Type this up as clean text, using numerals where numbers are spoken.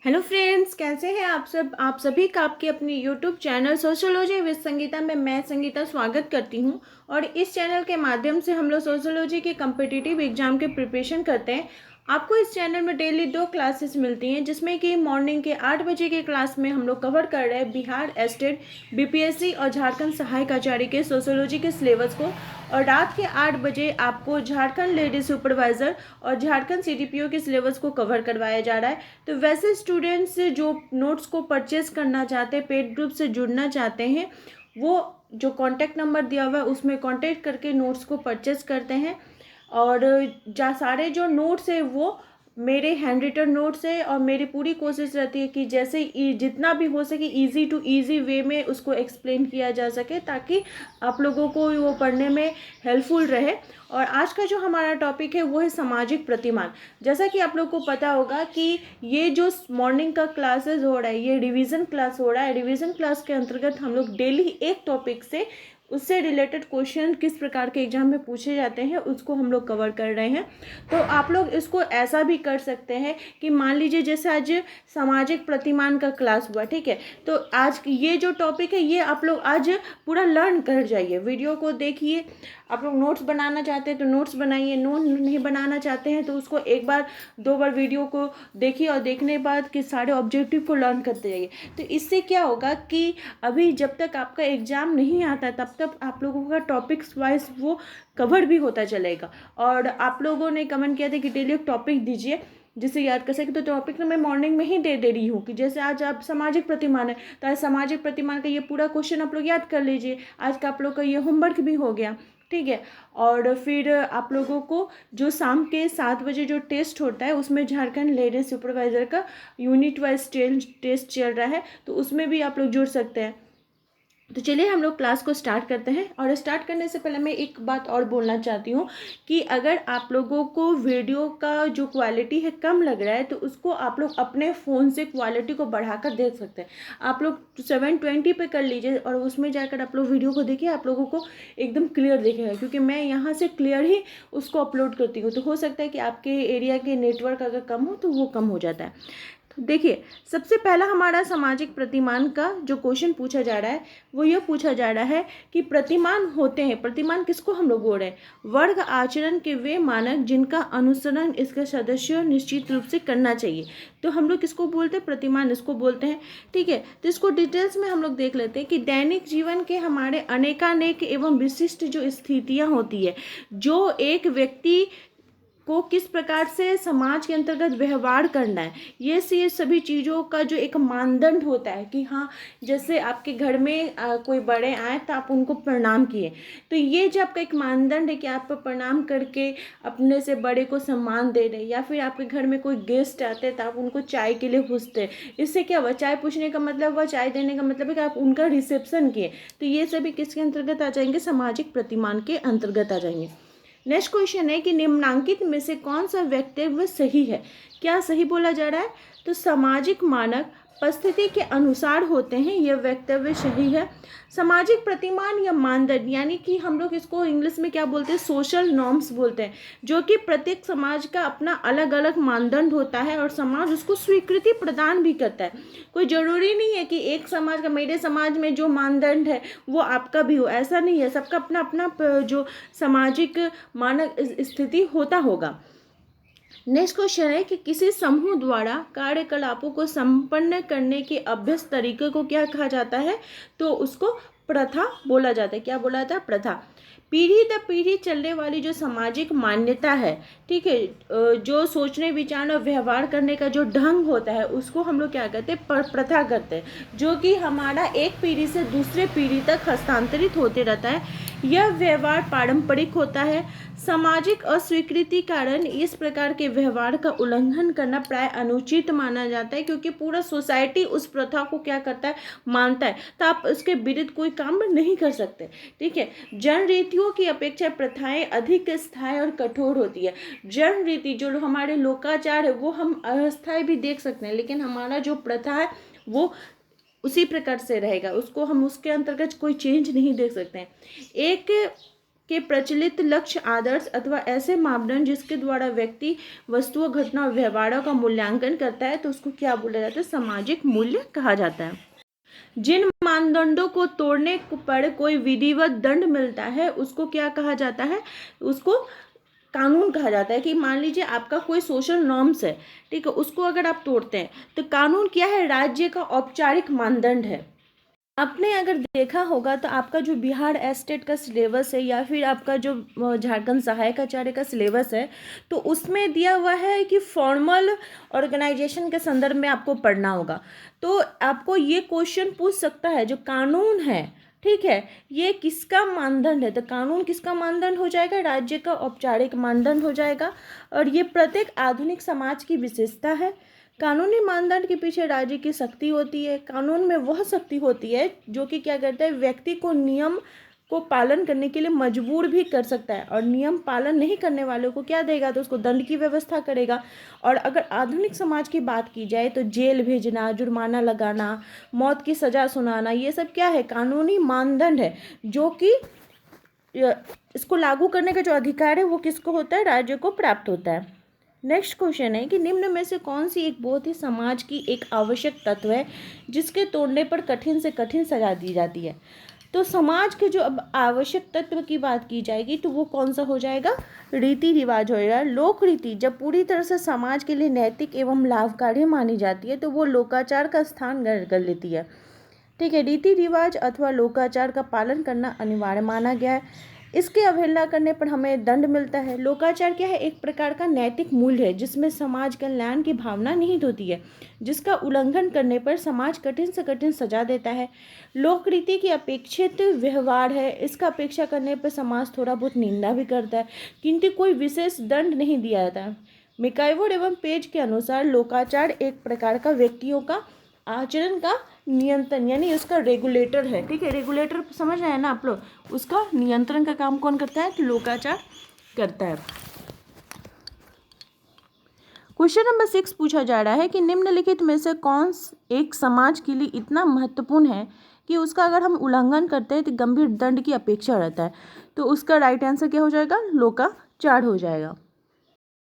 Hello friends, कैसे हैं आप सब। आप सभी का आपके अपने YouTube channel sociology with Sangeeta में मैं संगीता स्वागत करती हूं। और इस चैनल के माध्यम से हम लोग सोशियोलॉजी के कम्पिटिटिव एग्जाम के प्रिपरेशन करते हैं। आपको इस चैनल में डेली 2 क्लासेस मिलती हैं, जिसमें कि मॉर्निंग के 8 बजे के क्लास में हम लोग कवर कर रहे हैं बिहार स्टेट बीपीएससी और झारखंड सहायक आचार्य के सोशियोलॉजी के सिलेबस को। और रात के 8 बजे आपको झारखंड लेडी सुपरवाइज़र और झारखंड सीडीपीओ के सिलेबस को कवर करवाया जा रहा है। तो वैसे स्टूडेंट्स जो नोट्स को परचेज करना चाहते हैं, पेड ग्रुप से जुड़ना चाहते हैं, वो जो कॉन्टैक्ट नंबर दिया हुआ है उसमें कॉन्टैक्ट करके नोट्स को परचेज करते हैं। और सारे जो नोट्स है वो मेरे हैंड रिटन नोट्स है। और मेरी पूरी कोशिश रहती है कि जैसे जितना भी हो सके इजी टू इजी वे में उसको एक्सप्लेन किया जा सके, ताकि आप लोगों को वो पढ़ने में हेल्पफुल रहे। और आज का जो हमारा टॉपिक है वो है सामाजिक प्रतिमान। जैसा कि आप लोग को पता होगा कि ये जो मॉर्निंग का क्लासेस हो रहा है ये रिवीजन क्लास हो रहा है। रिवीजन क्लास के अंतर्गत हम लोग डेली एक टॉपिक से उससे रिलेटेड क्वेश्चन किस प्रकार के एग्जाम में पूछे जाते हैं उसको हम लोग कवर कर रहे हैं। तो आप लोग इसको ऐसा भी कर सकते हैं कि मान लीजिए जैसे आज सामाजिक प्रतिमान का क्लास हुआ, ठीक है, तो आज ये जो टॉपिक है ये आप लोग आज पूरा लर्न कर जाइए। वीडियो को देखिए। आप लोग नोट्स बनाना चाहते हैं तो नोट्स बनाइए, नोट नहीं बनाना चाहते हैं तो उसको एक बार 2 बार वीडियो को देखिए और देखने के बाद कि सारे ऑब्जेक्टिव को लर्न करते जाइए। तो इससे क्या होगा कि अभी जब तक आपका एग्ज़ाम नहीं आता तब तक आप लोगों का टॉपिक्स वाइज वो कवर भी होता चलेगा। और आप लोगों ने कमेंट किया था कि डेली एक टॉपिक दीजिए जिसे याद कर सके। तो टॉपिक तो मैं मॉर्निंग में ही दे रही हूँ कि जैसे आज आप सामाजिक प्रतिमान है तो आज सामाजिक प्रतिमान का ये पूरा क्वेश्चन आप लोग याद कर लीजिए। आज का आप लोग का ये होमवर्क भी हो गया, ठीक है। और फिर आप लोगों को जो शाम के 7 बजे जो टेस्ट होता है उसमें झारखंड लेडी सुपरवाइज़र का यूनिट वाइज टेस्ट चल रहा है, तो उसमें भी आप लोग जुड़ सकते हैं। तो चलिए हम लोग क्लास को स्टार्ट करते हैं। और स्टार्ट करने से पहले मैं एक बात और बोलना चाहती हूँ कि अगर आप लोगों को वीडियो का जो क्वालिटी है कम लग रहा है तो उसको आप लोग अपने फ़ोन से क्वालिटी को बढ़ाकर देख सकते हैं। आप लोग 720 पे कर लीजिए और उसमें जाकर आप लोग वीडियो को देखिए, आप लोगों को एकदम क्लियर दिखेगा, क्योंकि मैं यहाँ से क्लियर ही उसको अपलोड करती हूँ। तो हो सकता है कि आपके एरिया के नेटवर्क अगर कम हो तो वो कम हो जाता है। तो देखिए, सबसे पहला हमारा सामाजिक प्रतिमान का जो क्वेश्चन पूछा जा रहा है वो ये पूछा जा रहा है कि प्रतिमान होते हैं। प्रतिमान किसको हम लोग बोल रहे हैं? वर्ग आचरण के वे मानक जिनका अनुसरण इसके सदस्यों निश्चित रूप से करना चाहिए। तो हम लोग किसको बोलते हैं? प्रतिमान इसको बोलते हैं, ठीक है। तो इसको डिटेल्स में हम लोग देख लेते हैं कि दैनिक जीवन के हमारे अनेकानेक एवं विशिष्ट जो स्थितियाँ होती है, जो एक व्यक्ति को किस प्रकार से समाज के अंतर्गत व्यवहार करना है, ये सभी चीज़ों का जो एक मानदंड होता है कि हाँ, जैसे आपके घर में कोई बड़े आए तो आप उनको प्रणाम किए, तो ये जो आपका एक मानदंड है कि आप प्रणाम करके अपने से बड़े को सम्मान दे रहे, या फिर आपके घर में कोई गेस्ट आते हैं तो आप उनको चाय के लिए पूछते हैं। इससे क्या हुआ? चाय पूछने का मतलब हुआ, चाय देने का मतलब है कि आप उनका रिसेप्शन किए। तो ये सभी किसके अंतर्गत आ जाएंगे? सामाजिक प्रतिमान के अंतर्गत आ जाएंगे। नेक्स्ट क्वेश्चन है कि निम्नलिखित में से कौन सा वक्तव्य सही है? क्या सही बोला जा रहा है? तो सामाजिक मानक परिस्थिति के अनुसार होते हैं, यह वक्तव्य सही है। सामाजिक प्रतिमान या मानदंड, यानी कि हम लोग इसको इंग्लिश में क्या बोलते हैं? सोशल नॉर्म्स बोलते हैं, जो कि प्रत्येक समाज का अपना अलग अलग मानदंड होता है और समाज उसको स्वीकृति प्रदान भी करता है। कोई ज़रूरी नहीं है कि एक समाज का, मेरे समाज में जो मानदंड है वो आपका भी हो, ऐसा नहीं है। सबका अपना अपना जो सामाजिक मानक स्थिति होता होगा। नेक्स्ट क्वेश्चन है कि किसी समूह द्वारा कार्यकलापों को संपन्न करने के अभ्यस्त तरीके को क्या कहा जाता है? तो उसको प्रथा बोला जाता है। क्या बोला जाता है? प्रथा। पीढ़ी दर पीढ़ी चलने वाली जो सामाजिक मान्यता है, ठीक है, जो सोचने विचारने और व्यवहार करने का जो ढंग होता है उसको हम लोग क्या कहते हैं? प्रथा करते हैं, जो कि हमारा एक पीढ़ी से दूसरे पीढ़ी तक हस्तांतरित होते रहता है। यह व्यवहार पारंपरिक होता है। सामाजिक अस्वीकृति कारण इस प्रकार के व्यवहार का उल्लंघन करना प्राय अनुचित माना जाता है, क्योंकि पूरा सोसाइटी उस प्रथा को क्या करता है? मानता है। तो आप उसके विरुद्ध कोई काम नहीं कर सकते, ठीक है। जन रीतियों की अपेक्षा प्रथाएं अधिक स्थायी और कठोर होती है। जन रीति जो हमारे लोकाचार है वो हम अस्थायी भी देख सकते हैं, लेकिन हमारा जो प्रथा है वो उसी प्रकार से रहेगा, उसको हम उसके अंतर्गत कोई चेंज नहीं देख सकते हैं। एक के प्रचलित लक्ष्य, आदर्श अथवा ऐसे मापदंड जिसके द्वारा व्यक्ति वस्तुओं, घटना और व्यवहारों का मूल्यांकन करता है, तो उसको क्या बोला जाता है? सामाजिक मूल्य कहा जाता है। जिन मानदंडों को तोड़ने पर कोई विधिवत दंड मिलता है उसको क्या कहा जाता है? उसको कानून कहा जाता है। कि मान लीजिए आपका कोई सोशल नॉर्म्स है, ठीक है, उसको अगर आप तोड़ते हैं तो कानून क्या है? राज्य का औपचारिक मानदंड है। आपने अगर देखा होगा तो आपका जो बिहार एस्टेट का सिलेबस है या फिर आपका जो झारखंड सहायक आचार्य का सिलेबस है, तो उसमें दिया हुआ है कि फॉर्मल ऑर्गेनाइजेशन के संदर्भ में आपको पढ़ना होगा। तो आपको ये क्वेश्चन पूछ सकता है, जो कानून है, ठीक है, ये किसका मानदंड है? तो कानून किसका मानदंड हो जाएगा? राज्य का औपचारिक मानदंड हो जाएगा। और ये प्रत्येक आधुनिक समाज की विशेषता है। कानूनी मानदंड के पीछे राज्य की शक्ति होती है। कानून में वह शक्ति होती है जो कि क्या करता है? व्यक्ति को नियम को पालन करने के लिए मजबूर भी कर सकता है, और नियम पालन नहीं करने वालों को क्या देगा? तो उसको दंड की व्यवस्था करेगा। और अगर आधुनिक समाज की बात की जाए तो जेल भेजना, जुर्माना लगाना, मौत की सजा सुनाना, ये सब क्या है? कानूनी मानदंड है, जो कि इसको लागू करने का जो अधिकार है वो किसको होता है? राज्य को प्राप्त होता है। नेक्स्ट क्वेश्चन है कि निम्न में से कौन सी एक बहुत ही समाज की एक आवश्यक तत्व है जिसके तोड़ने पर कठिन से कठिन सजा दी जाती है? तो समाज के जो अब आवश्यक तत्व की बात की जाएगी तो वो कौन सा हो जाएगा? रीति रिवाज होएगा। लोक रीति जब पूरी तरह से समाज के लिए नैतिक एवं लाभकारी मानी जाती है तो वो लोकाचार का स्थान ग्रहण कर लेती है, ठीक है। रीति रिवाज अथवा लोकाचार का पालन करना अनिवार्य माना गया है। इसकी अवहेलना करने पर हमें दंड मिलता है। लोकाचार क्या है? एक प्रकार का नैतिक मूल्य है जिसमें समाज कल्याण की भावना निहित होती है, जिसका उल्लंघन करने पर समाज कठिन से कठिन सजा देता है। लोक रीति की अपेक्षित व्यवहार है, इसका अपेक्षा करने पर समाज थोड़ा बहुत निंदा भी करता है, किंतु कोई विशेष दंड नहीं दिया जाता है। मिकाइवोड एवं पेज के अनुसार लोकाचार एक प्रकार का व्यक्तियों का आचरण का नियंत्रण, यानी उसका रेगुलेटर है, ठीक है। रेगुलेटर समझ रहे हैं ना आप लोग? उसका नियंत्रण का काम कौन करता है? तो लोकाचार करता है। क्वेश्चन नंबर 6 पूछा जा रहा है कि निम्नलिखित में से कौन एक समाज के लिए इतना महत्वपूर्ण है कि उसका अगर हम उल्लंघन करते हैं तो गंभीर दंड की अपेक्षा रहता है? तो उसका राइट आंसर क्या हो जाएगा? लोकाचार हो जाएगा।